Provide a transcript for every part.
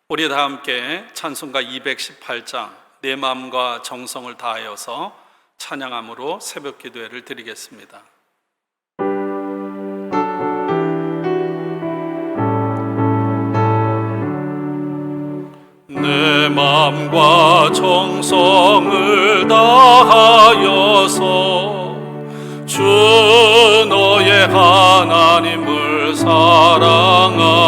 우리 다 함께 찬송가 218장 내 마음과 정성을 다하여서 찬양함으로 새벽 기도회를 드리겠습니다. 내 마음과 정성을 다하여서 주 너의 하나님을 사랑하라.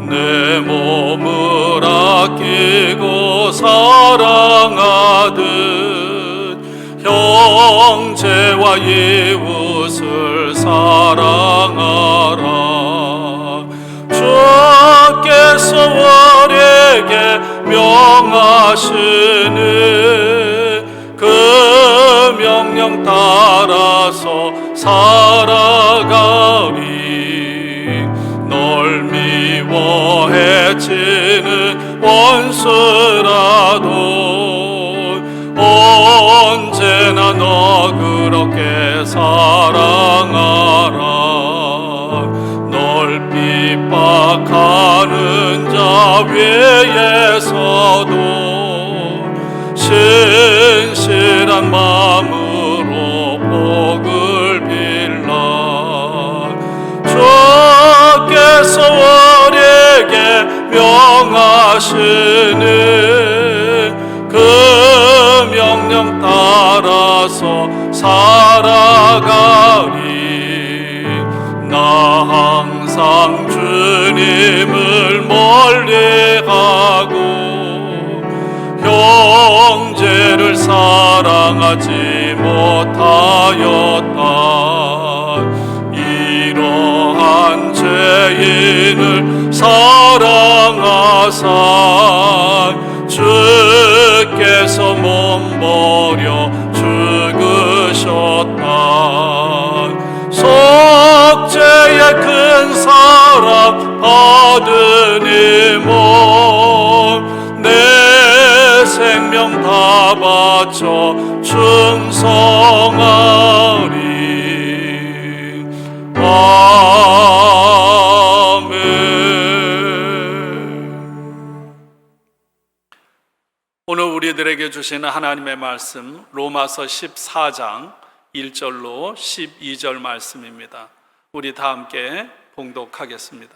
내 몸을 아끼고 사랑하듯 형제와 이웃을 사랑하라. 주께서 우리에게 명하시는 그 명령 따라서 살아가리. 널 미워해치는 원수라도 언제나 너 그렇게 사랑하라. 널 핍박하는 자 위에서도 신실한 마음으로 복을 빌라. 주께서 우리에게 명하시는 그 명령 따라서 살아가리. 나 항상 주님을 멀리하고 형제를 사랑하지 못하였다. 이러한 죄인을 사랑하사 주께서 몸버려 죽으셨다. 속죄의 큰 사랑 받으니 내 생명 다 바쳐 충성하리. 아멘. 오늘 우리들에게 주시는 하나님의 말씀 로마서 14장 1절로 12절 말씀입니다. 우리 다 함께 봉독하겠습니다.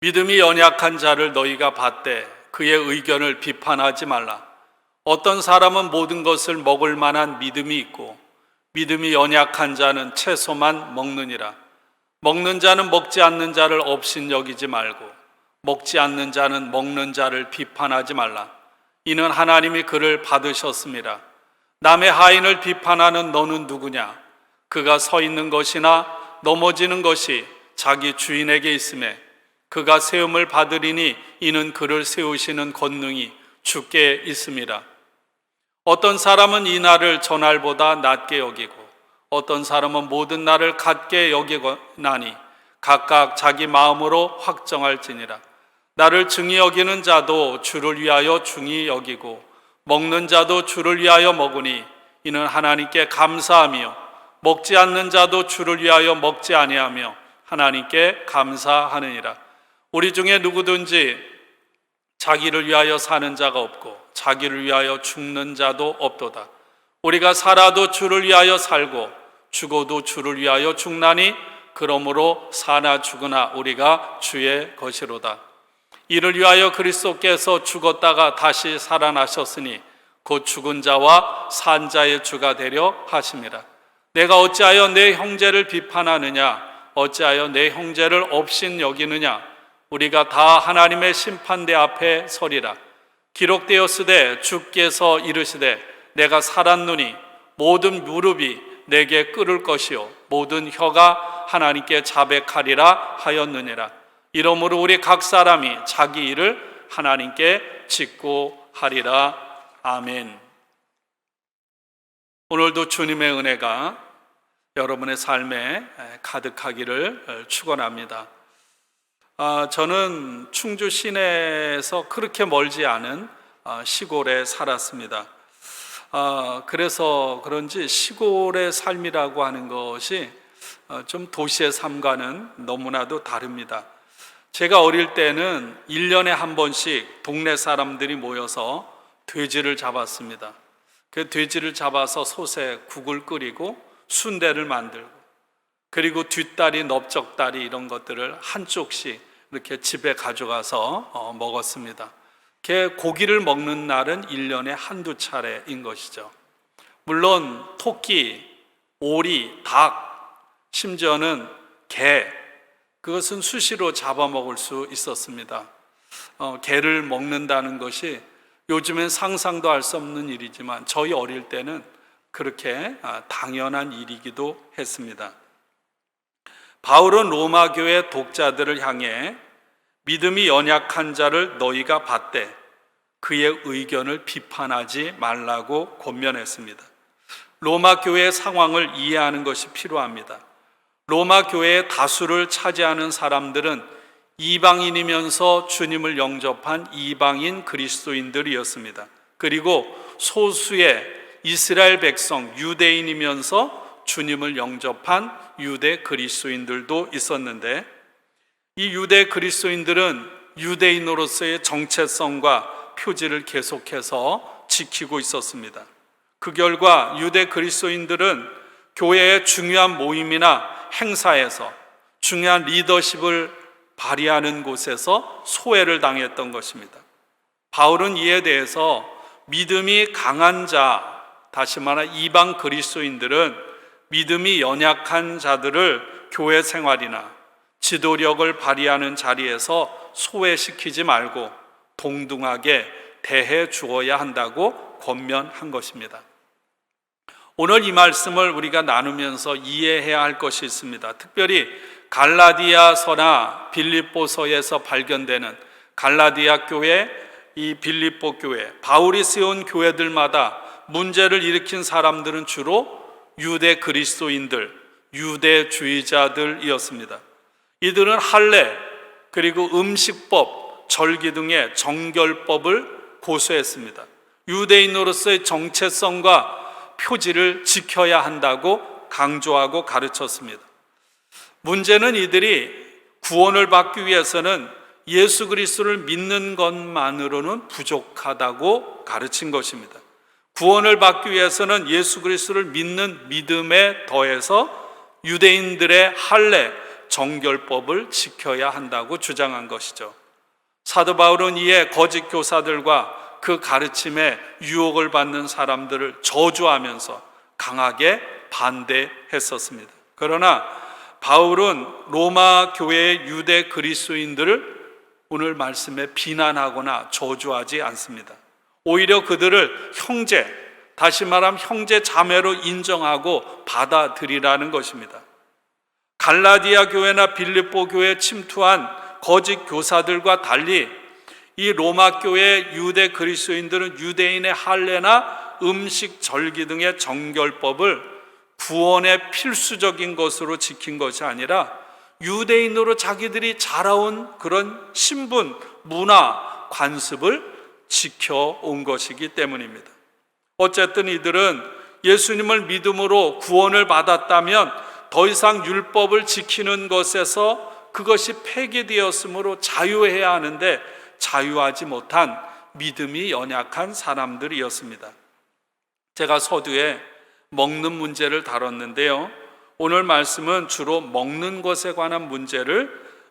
믿음이 연약한 자를 너희가 받되 그의 의견을 비판하지 말라. 어떤 사람은 모든 것을 먹을 만한 믿음이 있고 믿음이 연약한 자는 채소만 먹느니라. 먹는 자는 먹지 않는 자를 업신여기지 말고 먹지 않는 자는 먹는 자를 비판하지 말라. 이는 하나님이 그를 받으셨습니다. 남의 하인을 비판하는 너는 누구냐? 그가 서 있는 것이나 넘어지는 것이 자기 주인에게 있음에 그가 세움을 받으리니 이는 그를 세우시는 권능이 주께 있음이라. 어떤 사람은 이 날을 전날보다 낮게 여기고 어떤 사람은 모든 날을 같게 여기나니 각각 자기 마음으로 확정할지니라. 나를 중히 여기는 자도 주를 위하여 중히 여기고 먹는 자도 주를 위하여 먹으니 이는 하나님께 감사하며 먹지 않는 자도 주를 위하여 먹지 아니하며 하나님께 감사하느니라. 우리 중에 누구든지 자기를 위하여 사는 자가 없고 자기를 위하여 죽는 자도 없도다. 우리가 살아도 주를 위하여 살고 죽어도 주를 위하여 죽나니 그러므로 사나 죽으나 우리가 주의 것이로다. 이를 위하여 그리스도께서 죽었다가 다시 살아나셨으니 곧 죽은 자와 산 자의 주가 되려 하심이라. 내가 어찌하여 내 형제를 비판하느냐? 어찌하여 내 형제를 업신 여기느냐? 우리가 다 하나님의 심판대 앞에 서리라. 기록되었으되 주께서 이르시되 내가 살았노니 모든 무릎이 내게 꿇을 것이요 모든 혀가 하나님께 자백하리라 하였느니라. 이러므로 우리 각 사람이 자기 일을 하나님께 짓고 하리라. 아멘. 오늘도 주님의 은혜가 여러분의 삶에 가득하기를 축원합니다. 저는 충주 시내에서 그렇게 멀지 않은 시골에 살았습니다. 그래서 그런지 시골의 삶이라고 하는 것이 좀 도시의 삶과는 너무나도 다릅니다. 제가 어릴 때는 1년에 한 번씩 동네 사람들이 모여서 돼지를 잡았습니다. 그 돼지를 잡아서 솥에 국을 끓이고 순대를 만들고, 그리고 뒷다리, 넓적다리 이런 것들을 한쪽씩 이렇게 집에 가져가서 먹었습니다. 고기를 먹는 날은 1년에 한두 차례인 것이죠. 물론 토끼, 오리, 닭, 심지어는 개, 그것은 수시로 잡아먹을 수 있었습니다. 개를 먹는다는 것이 요즘엔 상상도 할 수 없는 일이지만 저희 어릴 때는 그렇게 당연한 일이기도 했습니다. 바울은 로마 교회 독자들을 향해 믿음이 연약한 자를 너희가 받되 그의 의견을 비판하지 말라고 권면했습니다. 로마 교회의 상황을 이해하는 것이 필요합니다. 로마 교회의 다수를 차지하는 사람들은 이방인이면서 주님을 영접한 이방인 그리스도인들이었습니다. 그리고 소수의 이스라엘 백성, 유대인이면서 주님을 영접한 유대 그리스도인들도 있었는데, 이 유대 그리스도인들은 유대인으로서의 정체성과 표지를 계속해서 지키고 있었습니다. 그 결과 유대 그리스도인들은 교회의 중요한 모임이나 행사에서, 중요한 리더십을 발휘하는 곳에서 소외를 당했던 것입니다. 바울은 이에 대해서 믿음이 강한 자, 다시 말해 이방 그리스도인들은 믿음이 연약한 자들을 교회 생활이나 지도력을 발휘하는 자리에서 소외시키지 말고 동등하게 대해 주어야 한다고 권면한 것입니다. 오늘 이 말씀을 우리가 나누면서 이해해야 할 것이 있습니다. 특별히 갈라디아서나 빌립보서에서 발견되는 갈라디아 교회, 이 빌립보 교회, 바울이 세운 교회들마다 문제를 일으킨 사람들은 주로 유대 그리스도인들, 유대주의자들이었습니다. 이들은 할례, 그리고 음식법, 절기 등의 정결법을 고수했습니다. 유대인으로서의 정체성과 표지를 지켜야 한다고 강조하고 가르쳤습니다. 문제는 이들이 구원을 받기 위해서는 예수 그리스도를 믿는 것만으로는 부족하다고 가르친 것입니다. 구원을 받기 위해서는 예수 그리스도를 믿는 믿음에 더해서 유대인들의 할례, 정결법을 지켜야 한다고 주장한 것이죠. 사도 바울은 이에 거짓 교사들과 그 가르침에 유혹을 받는 사람들을 저주하면서 강하게 반대했었습니다. 그러나 바울은 로마 교회의 유대 그리스도인들을 오늘 말씀에 비난하거나 저주하지 않습니다. 오히려 그들을 형제, 다시 말하면 형제 자매로 인정하고 받아들이라는 것입니다. 갈라디아 교회나 빌립보 교회에 침투한 거짓 교사들과 달리 이 로마 교회 유대 그리스도인들은 유대인의 할례나 음식, 절기 등의 정결법을 구원의 필수적인 것으로 지킨 것이 아니라 유대인으로 자기들이 자라온 그런 신분, 문화, 관습을 지켜온 것이기 때문입니다. 어쨌든 이들은 예수님을 믿음으로 구원을 받았다면 더 이상 율법을 지키는 것에서 그것이 폐기되었으므로 자유해야 하는데 자유하지 못한 믿음이 연약한 사람들이었습니다. 제가 서두에 먹는 문제를 다뤘는데요. 오늘 말씀은 주로 먹는 것에 관한 문제를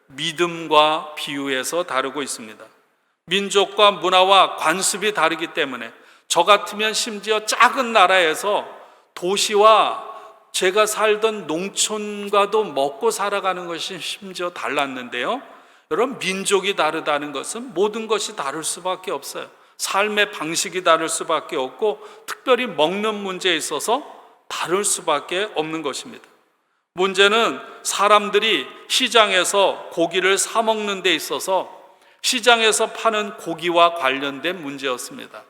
믿음과 비유해서 다루고 있습니다. 민족과 문화와 관습이 다르기 때문에 저 같으면 심지어 작은 나라에서 도시와 제가 살던 농촌과도 먹고 살아가는 것이 심지어 달랐는데요. 여러분, 민족이 다르다는 것은 모든 것이 다를 수밖에 없어요. 삶의 방식이 다를 수밖에 없고 특별히 먹는 문제에 있어서 다를 수밖에 없는 것입니다. 문제는 사람들이 시장에서 고기를 사 먹는 데 있어서 시장에서 파는 고기와 관련된 문제였습니다.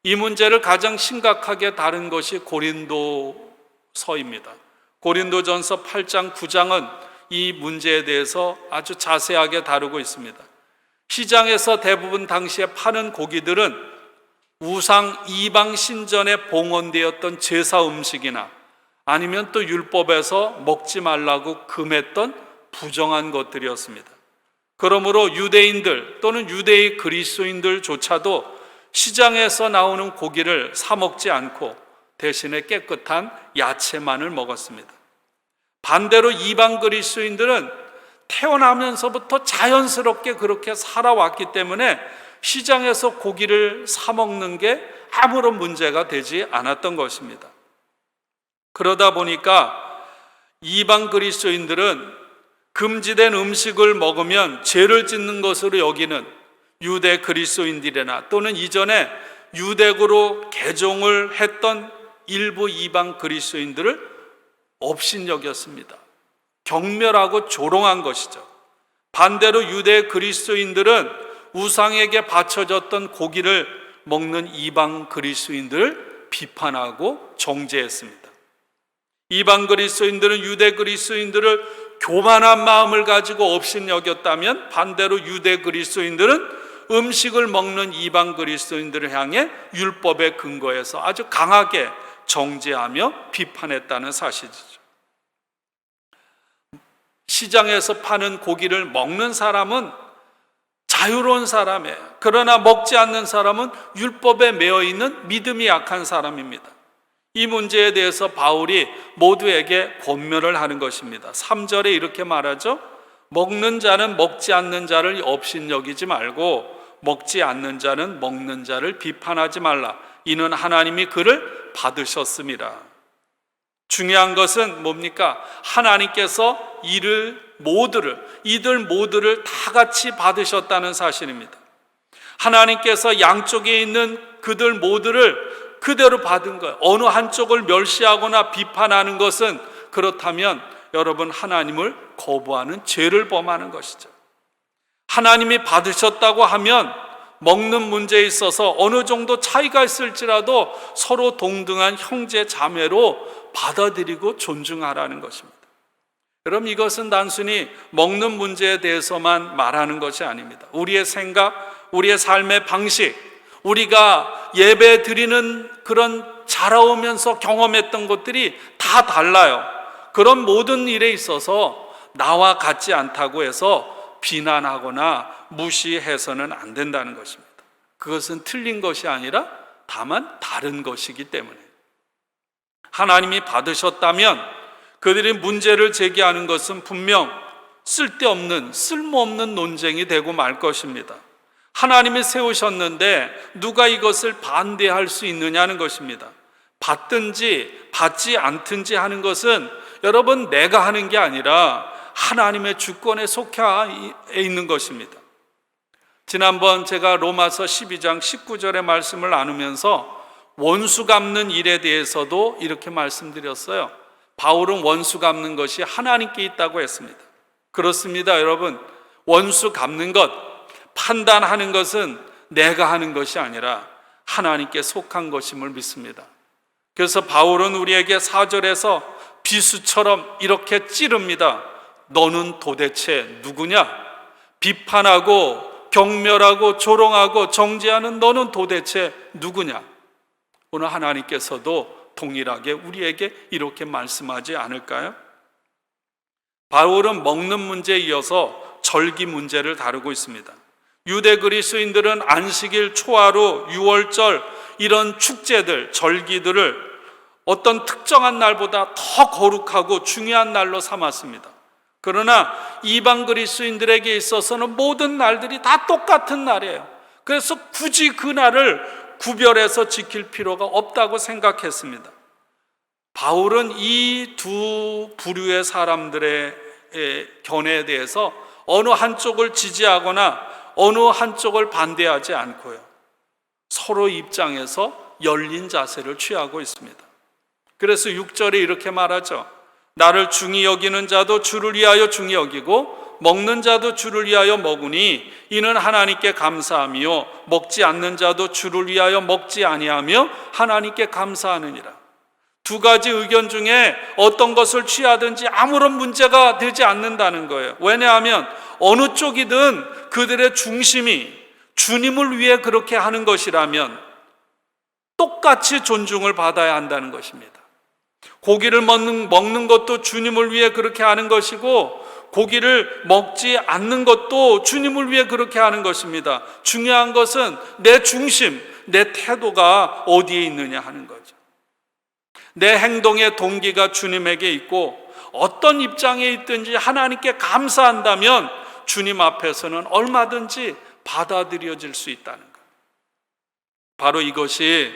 이 문제를 가장 심각하게 다룬 것이 고린도서입니다. 고린도전서 8장 9장은 이 문제에 대해서 아주 자세하게 다루고 있습니다. 시장에서 대부분 당시에 파는 고기들은 우상 이방 신전에 봉헌되었던 제사 음식이나 아니면 또 율법에서 먹지 말라고 금했던 부정한 것들이었습니다. 그러므로 유대인들 또는 유대의 그리스도인들조차도 시장에서 나오는 고기를 사 먹지 않고 대신에 깨끗한 야채만을 먹었습니다. 반대로 이방 그리스도인들은 태어나면서부터 자연스럽게 그렇게 살아왔기 때문에 시장에서 고기를 사 먹는 게 아무런 문제가 되지 않았던 것입니다. 그러다 보니까 이방 그리스도인들은 금지된 음식을 먹으면 죄를 짓는 것으로 여기는 유대 그리스도인들이나 또는 이전에 유대교로 개종을 했던 일부 이방 그리스도인들을 업신여겼습니다. 경멸하고 조롱한 것이죠. 반대로 유대 그리스도인들은 우상에게 바쳐졌던 고기를 먹는 이방 그리스도인들을 비판하고 정죄했습니다. 이방 그리스도인들은 유대 그리스도인들을 교만한 마음을 가지고 업신여겼다면 반대로 유대 그리스도인들은 음식을 먹는 이방 그리스도인들을 향해 율법에 근거해서 아주 강하게 정죄하며 비판했다는 사실이죠. 시장에서 파는 고기를 먹는 사람은 자유로운 사람이에요. 그러나 먹지 않는 사람은 율법에 매여 있는 믿음이 약한 사람입니다. 이 문제에 대해서 바울이 모두에게 권면을 하는 것입니다. 3절에 이렇게 말하죠. 먹는 자는 먹지 않는 자를 업신여기지 말고 먹지 않는 자는 먹는 자를 비판하지 말라. 이는 하나님이 그를 받으셨습니다. 중요한 것은 뭡니까? 하나님께서 이들 모두를 다 같이 받으셨다는 사실입니다. 하나님께서 양쪽에 있는 그들 모두를 그대로 받은 거예요. 어느 한쪽을 멸시하거나 비판하는 것은 그렇다면 여러분 하나님을 거부하는 죄를 범하는 것이죠. 하나님이 받으셨다고 하면 먹는 문제에 있어서 어느 정도 차이가 있을지라도 서로 동등한 형제 자매로 받아들이고 존중하라는 것입니다. 여러분 이것은 단순히 먹는 문제에 대해서만 말하는 것이 아닙니다. 우리의 생각, 우리의 삶의 방식, 우리가 예배 드리는 그런 자라오면서 경험했던 것들이 다 달라요. 그런 모든 일에 있어서 나와 같지 않다고 해서 비난하거나 무시해서는 안 된다는 것입니다. 그것은 틀린 것이 아니라 다만 다른 것이기 때문에 하나님이 받으셨다면 그들이 문제를 제기하는 것은 분명 쓸모없는 논쟁이 되고 말 것입니다. 하나님이 세우셨는데 누가 이것을 반대할 수 있느냐는 것입니다. 받든지 받지 않든지 하는 것은 여러분 내가 하는 게 아니라 하나님의 주권에 속해 있는 것입니다. 지난번 제가 로마서 12장 19절의 말씀을 나누면서 원수 갚는 일에 대해서도 이렇게 말씀드렸어요. 바울은 원수 갚는 것이 하나님께 있다고 했습니다. 그렇습니다, 여러분. 원수 갚는 것, 판단하는 것은 내가 하는 것이 아니라 하나님께 속한 것임을 믿습니다. 그래서 바울은 우리에게 4절에서 비수처럼 이렇게 찌릅니다. 너는 도대체 누구냐? 비판하고 경멸하고 조롱하고 정죄하는 너는 도대체 누구냐? 오늘 하나님께서도 동일하게 우리에게 이렇게 말씀하지 않을까요? 바울은 먹는 문제에 이어서 절기 문제를 다루고 있습니다. 유대 그리스도인들은 안식일, 초하루, 유월절 이런 축제들, 절기들을 어떤 특정한 날보다 더 거룩하고 중요한 날로 삼았습니다. 그러나 이방 그리스도인들에게 있어서는 모든 날들이 다 똑같은 날이에요. 그래서 굳이 그 날을 구별해서 지킬 필요가 없다고 생각했습니다. 바울은 이 두 부류의 사람들의 견해에 대해서 어느 한쪽을 지지하거나 어느 한쪽을 반대하지 않고요, 서로 입장에서 열린 자세를 취하고 있습니다. 그래서 6절에 이렇게 말하죠. 나를 중히 여기는 자도 주를 위하여 중히 여기고 먹는 자도 주를 위하여 먹으니 이는 하나님께 감사하며 먹지 않는 자도 주를 위하여 먹지 아니하며 하나님께 감사하느니라. 두 가지 의견 중에 어떤 것을 취하든지 아무런 문제가 되지 않는다는 거예요. 왜냐하면 어느 쪽이든 그들의 중심이 주님을 위해 그렇게 하는 것이라면 똑같이 존중을 받아야 한다는 것입니다. 고기를 먹는 것도 주님을 위해 그렇게 하는 것이고 고기를 먹지 않는 것도 주님을 위해 그렇게 하는 것입니다. 중요한 것은 내 중심, 내 태도가 어디에 있느냐 하는 거죠. 내 행동의 동기가 주님에게 있고 어떤 입장에 있든지 하나님께 감사한다면 주님 앞에서는 얼마든지 받아들여질 수 있다는 것. 바로 이것이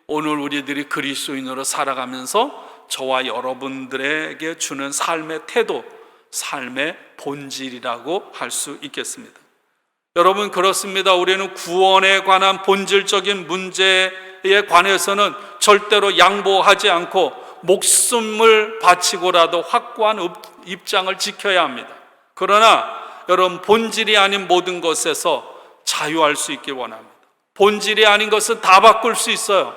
오늘 우리들이 그리스도인으로 살아가면서 저와 여러분들에게 주는 삶의 태도, 삶의 본질이라고 할 수 있겠습니다. 여러분, 그렇습니다. 우리는 구원에 관한 본질적인 문제에 관해서는 절대로 양보하지 않고 목숨을 바치고라도 확고한 입장을 지켜야 합니다. 그러나 여러분, 본질이 아닌 모든 것에서 자유할 수 있길 원합니다. 본질이 아닌 것은 다 바꿀 수 있어요.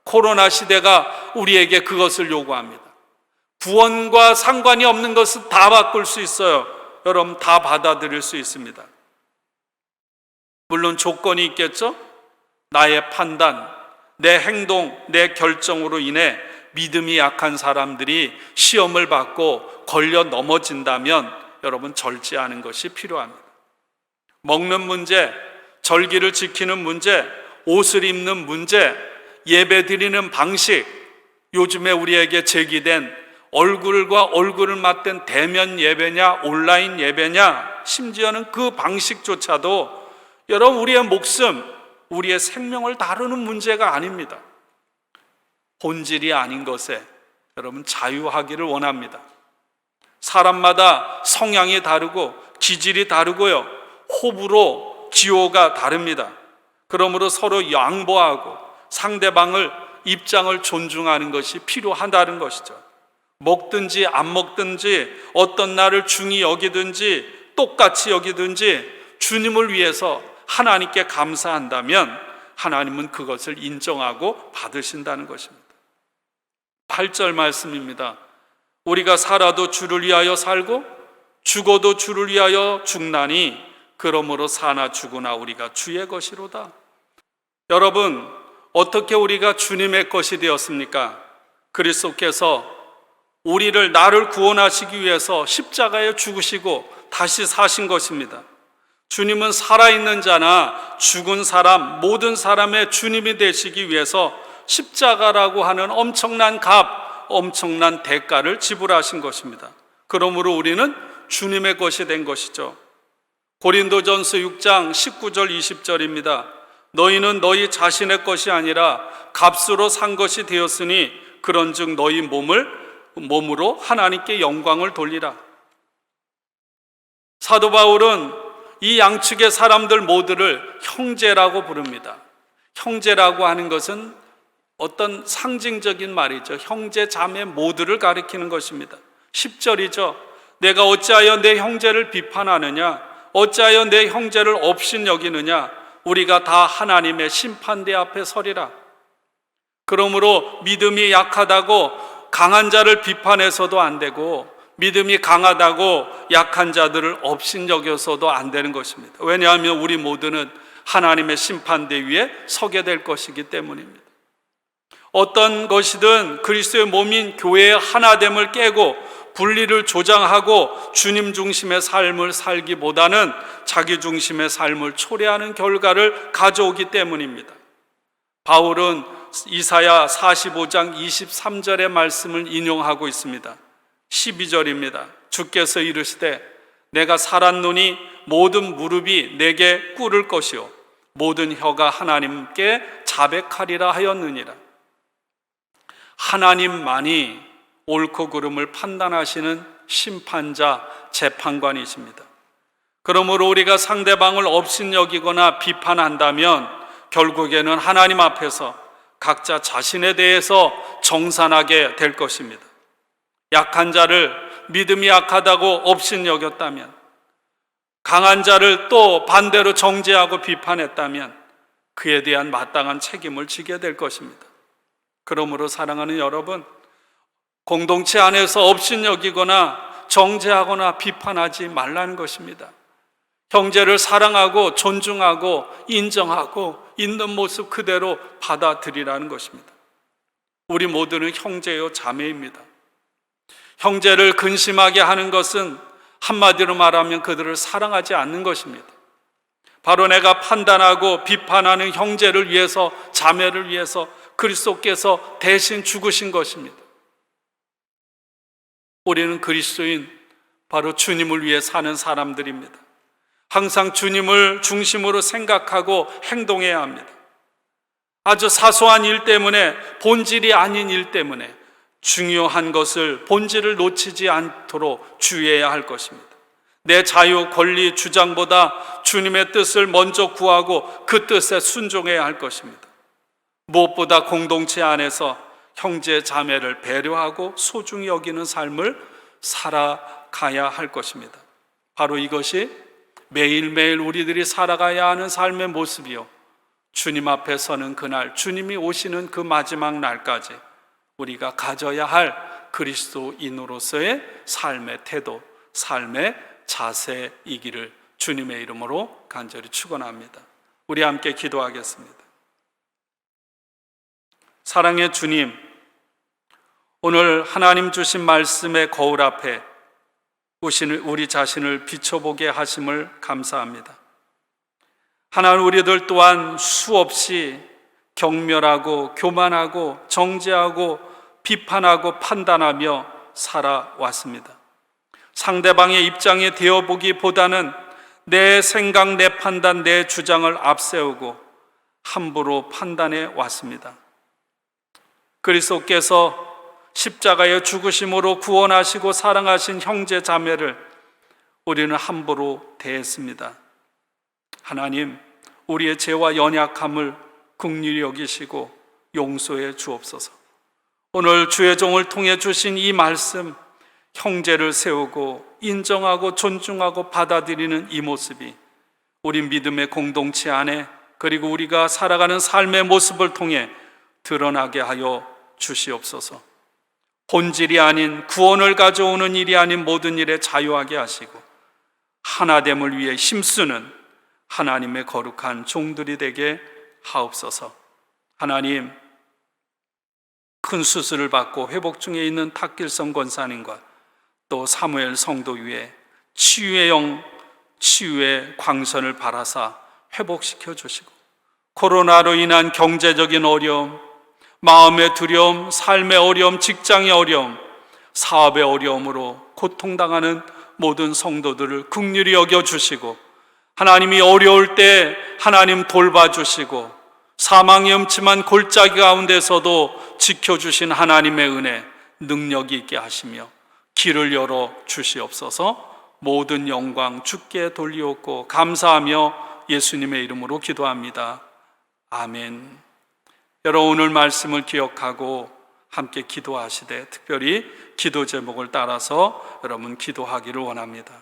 코로나 시대가 우리에게 그것을 요구합니다. 구원과 상관이 없는 것은 다 바꿀 수 있어요. 여러분, 다 받아들일 수 있습니다. 물론 조건이 있겠죠? 나의 판단, 내 행동, 내 결정으로 인해 믿음이 약한 사람들이 시험을 받고 걸려 넘어진다면 여러분, 절제하는 것이 필요합니다. 먹는 문제, 절기를 지키는 문제, 옷을 입는 문제, 예배 드리는 방식, 요즘에 우리에게 제기된 얼굴과 얼굴을 맞댄 대면 예배냐 온라인 예배냐, 심지어는 그 방식조차도 여러분, 우리의 목숨, 우리의 생명을 다루는 문제가 아닙니다. 본질이 아닌 것에 여러분 자유하기를 원합니다. 사람마다 성향이 다르고 기질이 다르고요, 호불호, 기호가 다릅니다. 그러므로 서로 양보하고 상대방을 입장을 존중하는 것이 필요하다는 것이죠. 먹든지 안 먹든지 어떤 날을 중히 여기든지 똑같이 여기든지 주님을 위해서 하나님께 감사한다면 하나님은 그것을 인정하고 받으신다는 것입니다. 8절 말씀입니다. 우리가 살아도 주를 위하여 살고 죽어도 주를 위하여 죽나니 그러므로 사나 죽으나 우리가 주의 것이로다. 여러분, 어떻게 우리가 주님의 것이 되었습니까? 그리스도께서 나를 구원하시기 위해서 십자가에 죽으시고 다시 사신 것입니다. 주님은 살아있는 자나 죽은 사람, 모든 사람의 주님이 되시기 위해서 십자가라고 하는 엄청난 값, 엄청난 대가를 지불하신 것입니다. 그러므로 우리는 주님의 것이 된 것이죠. 고린도전서 6장 19절 20절입니다. 너희는 너희 자신의 것이 아니라 값으로 산 것이 되었으니 그런즉 너희 몸으로 하나님께 영광을 돌리라. 사도 바울은 이 양측의 사람들 모두를 형제라고 부릅니다. 형제라고 하는 것은 어떤 상징적인 말이죠. 형제 자매 모두를 가리키는 것입니다. 10절이죠. 내가 어찌하여 내 형제를 비판하느냐, 어찌하여 내 형제를 업신여기느냐, 우리가 다 하나님의 심판대 앞에 서리라. 그러므로 믿음이 약하다고 강한 자를 비판해서도 안 되고, 믿음이 강하다고 약한 자들을 업신여겨서도 안 되는 것입니다. 왜냐하면 우리 모두는 하나님의 심판대 위에 서게 될 것이기 때문입니다. 어떤 것이든 그리스도의 몸인 교회의 하나됨을 깨고 분리를 조장하고 주님 중심의 삶을 살기보다는 자기 중심의 삶을 초래하는 결과를 가져오기 때문입니다. 바울은 이사야 45장 23절의 말씀을 인용하고 있습니다. 12절입니다. 주께서 이르시되 내가 살았노니 모든 무릎이 내게 꿇을 것이요 모든 혀가 하나님께 자백하리라 하였느니라. 하나님만이 옳고 그름을 판단하시는 심판자, 재판관이십니다. 그러므로 우리가 상대방을 업신여기거나 비판한다면 결국에는 하나님 앞에서 각자 자신에 대해서 정산하게 될 것입니다. 약한 자를 믿음이 약하다고 업신여겼다면, 강한 자를 또 반대로 정죄하고 비판했다면 그에 대한 마땅한 책임을 지게 될 것입니다. 그러므로 사랑하는 여러분, 공동체 안에서 업신여기거나 정죄하거나 비판하지 말라는 것입니다. 형제를 사랑하고 존중하고 인정하고 있는 모습 그대로 받아들이라는 것입니다. 우리 모두는 형제요 자매입니다. 형제를 근심하게 하는 것은 한마디로 말하면 그들을 사랑하지 않는 것입니다. 바로 내가 판단하고 비판하는 형제를 위해서, 자매를 위해서 그리스도께서 대신 죽으신 것입니다. 우리는 그리스도인, 바로 주님을 위해 사는 사람들입니다. 항상 주님을 중심으로 생각하고 행동해야 합니다. 아주 사소한 일 때문에, 본질이 아닌 일 때문에 중요한 것을, 본질을 놓치지 않도록 주의해야 할 것입니다. 내 자유, 권리, 주장보다 주님의 뜻을 먼저 구하고 그 뜻에 순종해야 할 것입니다. 무엇보다 공동체 안에서 형제 자매를 배려하고 소중히 여기는 삶을 살아가야 할 것입니다. 바로 이것이 매일매일 우리들이 살아가야 하는 삶의 모습이요, 주님 앞에 서는 그날, 주님이 오시는 그 마지막 날까지 우리가 가져야 할 그리스도인으로서의 삶의 태도, 삶의 자세이기를 주님의 이름으로 간절히 축원합니다. 우리 함께 기도하겠습니다. 사랑의 주님, 오늘 하나님 주신 말씀의 거울 앞에 우리 자신을 비춰보게 하심을 감사합니다. 하나님, 우리들 또한 수없이 경멸하고 교만하고 정죄하고 비판하고 판단하며 살아왔습니다. 상대방의 입장에 되어보기보다는 내 생각, 내 판단, 내 주장을 앞세우고 함부로 판단해 왔습니다. 그리스도께서 십자가의 죽으심으로 구원하시고 사랑하신 형제 자매를 우리는 함부로 대했습니다. 하나님, 우리의 죄와 연약함을 긍휼히 여기시고 용서해 주옵소서. 오늘 주의 종을 통해 주신 이 말씀, 형제를 세우고 인정하고 존중하고 받아들이는 이 모습이 우리 믿음의 공동체 안에, 그리고 우리가 살아가는 삶의 모습을 통해 드러나게 하여 주시옵소서. 본질이 아닌, 구원을 가져오는 일이 아닌 모든 일에 자유하게 하시고 하나됨을 위해 힘쓰는 하나님의 거룩한 종들이 되게 하옵소서. 하나님, 큰 수술을 받고 회복 중에 있는 탁길성 권사님과 또 사무엘 성도 위에 치유의 영, 치유의 광선을 발하사 회복시켜 주시고, 코로나로 인한 경제적인 어려움, 마음의 두려움, 삶의 어려움, 직장의 어려움, 사업의 어려움으로 고통당하는 모든 성도들을 긍휼히 여겨주시고, 하나님이 어려울 때 하나님 돌봐주시고, 사망의 음침한 골짜기 가운데서도 지켜주신 하나님의 은혜, 능력이 있게 하시며 길을 열어 주시옵소서. 모든 영광 주께 돌리옵고 감사하며 예수님의 이름으로 기도합니다. 아멘. 여러분, 오늘 말씀을 기억하고 함께 기도하시되, 특별히 기도 제목을 따라서 여러분 기도하기를 원합니다.